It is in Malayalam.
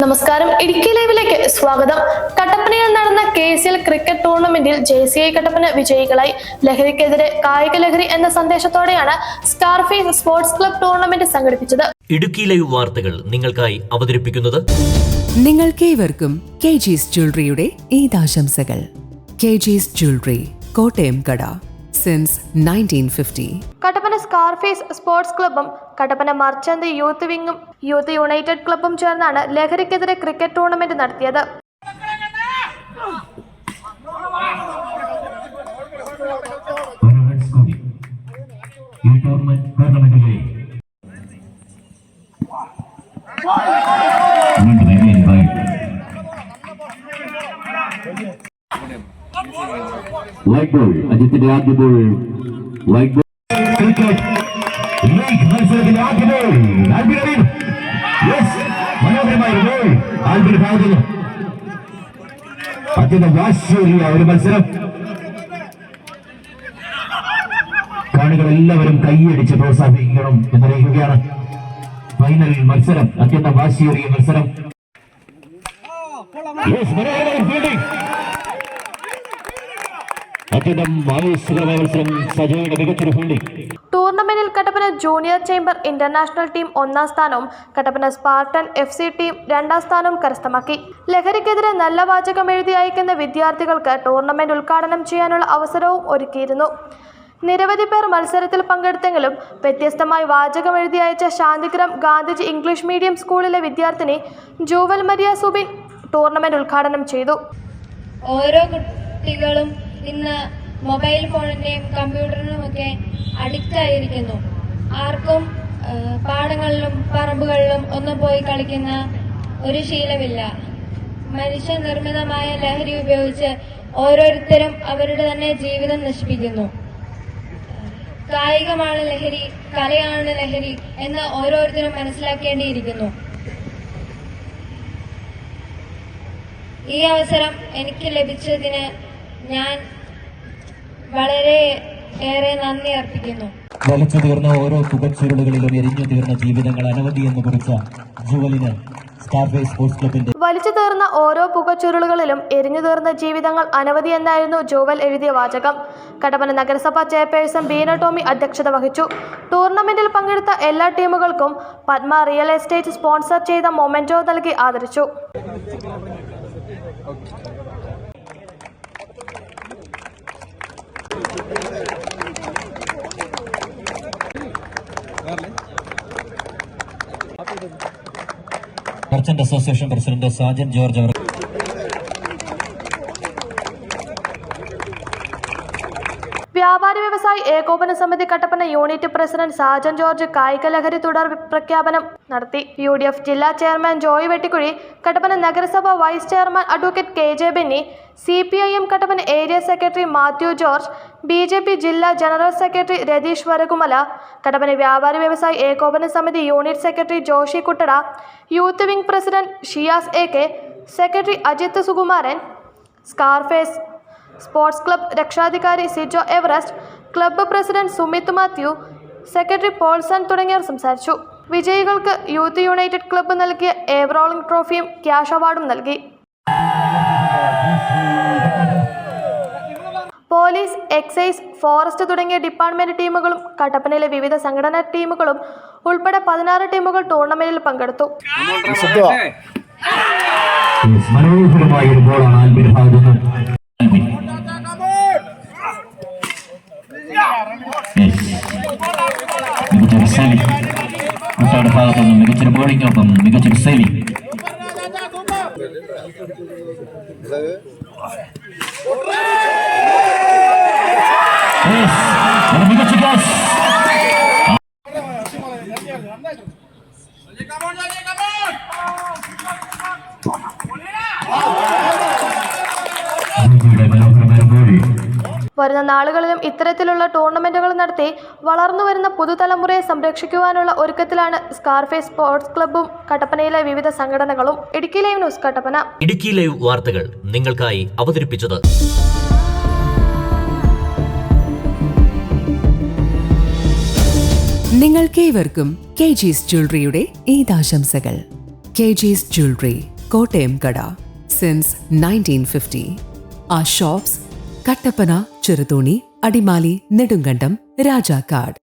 നമസ്കാരം, ഇടുക്കി ലൈവിലേക്ക് സ്വാഗതം. കട്ടപ്പനയിൽ നടന്ന KCL ക്രിക്കറ്റ് ടൂർണമെന്റിൽ JCI കട്ടപ്പന വിജയികളായി. ലഹരിക്കെതിരെ കായിക ലഹരി എന്ന സന്ദേശത്തോടെയാണ് സ്കാർഫേസ് സ്പോർട്സ് ക്ലബ് ടൂർണമെന്റ് സംഘടിപ്പിച്ചത്. ഇടുക്കി ലൈവ് വാർത്തകൾ നിങ്ങൾക്കായി അവതരിപ്പിക്കുന്നത് നിങ്ങൾക്കേവർക്കും KG's ജ്വല്ലറിയുടെ ഈദാശംസകൾ. KG's ജ്വല്ലറി, കോട്ടയം കട, സിൻസ് 1950. കട്ടപ്പന സ്കാർഫേസ് സ്പോർട്സ് ക്ലബ്ബും കട്ടപ്പന മർച്ചന്റ് യൂത്ത് വിങ്ങും യൂത്ത് യുണൈറ്റഡ് ക്ലബ്ബും ചേർന്നാണ് ലഹരിക്കെതിരെ ക്രിക്കറ്റ് ടൂർണമെന്റ് നടത്തിയത്. വൈറ്റ് ബോൾ, അജിത്തിന്റെ ആദ്യ ball. White ball cricket league മത്സരത്തിന്റെ ആദ്യ ബോൾ. മനോഹരമായ ബോൾ ആൽബിന്റെ ഭാഗത്ത്. അത്യന്തം വാശിയേറിയ ഒരു മത്സരം. കാണികൾ എല്ലാവരും കൈയടിച്ച് പ്രോത്സാഹിപ്പിക്കണം എന്നറിയിക്കുകയാണ്. ഫൈനൽ മത്സരം, അത്യന്തം വാശിയേറിയ മത്സരം. ഫീൽഡിംഗ്, അത്യന്തം ആവേശകരമായ മത്സരം. സജയുടെ മികച്ചൊരു ഫീൽഡിംഗ്. ടൂർണമെന്റിൽ Kattappana junior chamber international team 1ാം സ്ഥാനവും കട്ടപ്പന സ്പാർട്ടൻ FC ടീം 2ാം സ്ഥാനവും കരസ്ഥമാക്കി. ലഹരിക്കെതിരെ നല്ല വാചകം എഴുതി അയക്കുന്ന വിദ്യാർത്ഥികൾക്ക് ടൂർണമെന്റ് ഉദ്ഘാടനം ചെയ്യാനുള്ള അവസരവും ഒരുക്കിയിരുന്നു. നിരവധി പേർ മത്സരത്തിൽ പങ്കെടുത്തെങ്കിലും വ്യത്യസ്തമായി വാചകം എഴുതി അയച്ച ശാന്തിഗ്രാം ഗാന്ധിജി ഇംഗ്ലീഷ് മീഡിയം സ്കൂളിലെ വിദ്യാർത്ഥിനി ജൂവൽ മരിയ സുബിൻ ടൂർണമെന്റ് ഉദ്ഘാടനം ചെയ്തു. ഓരോ കുട്ടികളും ഇന്ന് മൊബൈൽ ഫോണിന്റെയും കമ്പ്യൂട്ടറിനും ഒക്കെ അഡിക്റ്റ് ആയിരിക്കുന്നു. ആർക്കും പാടങ്ങളിലും പറമ്പുകളിലും ഒന്നും പോയി കളിക്കുന്ന ഒരു ശീലമില്ല. മനുഷ്യനിർമ്മിതമായ ലഹരി ഉപയോഗിച്ച് ഓരോരുത്തരും അവരുടെ തന്നെ ജീവിതം നശിപ്പിക്കുന്നു. കായികമാണ് ലഹരി, കലയാണ് ലഹരി എന്ന് ഓരോരുത്തരും മനസ്സിലാക്കേണ്ടിയിരിക്കുന്നു. ഈ അവസരം എനിക്ക് ലഭിച്ചതിന് ഞാൻ വളരെ ഏറെ നന്ദി അർപ്പിക്കുന്നു. വലിച്ചു തീർന്ന ഓരോ പുകച്ചുരുളുകളിലും എരിഞ്ഞു തീർന്ന ജീവിതങ്ങൾ അനവധി എന്ന് കുറിച്ച ജുവലിന് സ്കാർഫേസ് സ്പോർട്സ് ക്ലബിന്റെ വലിച്ചു തീർന്ന ഓരോ പുകച്ചുരുളുകളിലും എരിഞ്ഞു തീർന്ന ജീവിതങ്ങൾ അനവധി എന്നായിരുന്നു ജോവൽ എഴുതിയ വാചകം. കട്ടപ്പന നഗരസഭാ ചെയർപേഴ്സൺ ബീന ടോമി അധ്യക്ഷത വഹിച്ചു. ടൂർണമെന്റിൽ പങ്കെടുത്ത എല്ലാ ടീമുകൾക്കും പത്മ റിയൽ എസ്റ്റേറ്റ് സ്പോൺസർ ചെയ്ത മൊമെന്റോ നൽകി ആദരിച്ചു. Merchant association president Sajan George അവർ വ്യാപാരി വ്യവസായി ഏകോപന സമിതി Kattappana unit president Sajan George കായിക ലഹരി തുടർ പ്രഖ്യാപനം നടത്തി. UDF ജില്ലാ ചെയർമാൻ ജോയ് വെട്ടിക്കുഴി, കട്ടപ്പന നഗരസഭ vice chairman advocate KJ Benny, CPIM Kattappana area secretary Mathew George, BJP ജില്ലാ ജനറൽ സെക്രട്ടറി രതീഷ് വരകുമല, കട്ടപ്പന വ്യാപാരി വ്യവസായി ഏകോപന സമിതി unit secretary Joshi Kuttada, youth wing president Shiyas AK, secretary Ajith Sukumaran, scarface sports club രക്ഷാധികാരി Sijo Everest, club president Sumith Mathew, secretary Paulson തുടങ്ങിയവർ സംസാരിച്ചു. വിജയികൾക്ക് യൂത്ത് യുണൈറ്റഡ് ക്ലബ്ബ് നൽകിയ എവറോളിംഗ് ട്രോഫിയും ക്യാഷ് അവാർഡും നൽകി. പോലീസ്, എക്സൈസ്, ഫോറസ്റ്റ് തുടങ്ങിയ ഡിപ്പാർട്ട്മെന്റ് ടീമുകളും കട്ടപ്പനയിലെ വിവിധ സംഘടനാ ടീമുകളും ഉൾപ്പെടെ 16 ടീമുകൾ ടൂർണമെന്റിൽ പങ്കെടുത്തു. മനോഹരമായ ഒരു ബോളാണ് ആൽബിന്റെ ഭാഗത്ത്. മികച്ചൊരു സേവിംഗ് കുട്ടിയുടെ ഭാഗത്തു നിന്നും മികച്ചൊരു ബോളിംഗൊപ്പം മികച്ചൊരു സേവിംഗ്. മികച്ച ക്യാച്ച്. വരുന്ന നാളുകളിലും ഇത്തരത്തിലുള്ള ടൂർണമെന്റുകൾ നടത്തി വളർന്നു വരുന്ന പുതുതലമുറയെ സംരക്ഷിക്കുവാനുള്ള ഒരുക്കത്തിലാണ് സ്കാർഫേസ് സ്പോർട്സ് ക്ലബ്ബും കട്ടപ്പനയിലെ വിവിധ സംഘടനകളും. Idukki live news, Kattappana. Idukki live വാർത്തകൾ നിങ്ങൾക്കായി അവതരിപ്പിച്ചത് നിങ്ങൾക്കേവർക്കും KG's ജ്വല്ലറിയുടെ ഈദാശംസകൾ. KG's Jewelry, Kottayam Kada, since 1950. Our shops, Kattapana, Chirutoni, Adimali, Nedungandam, Rajakad.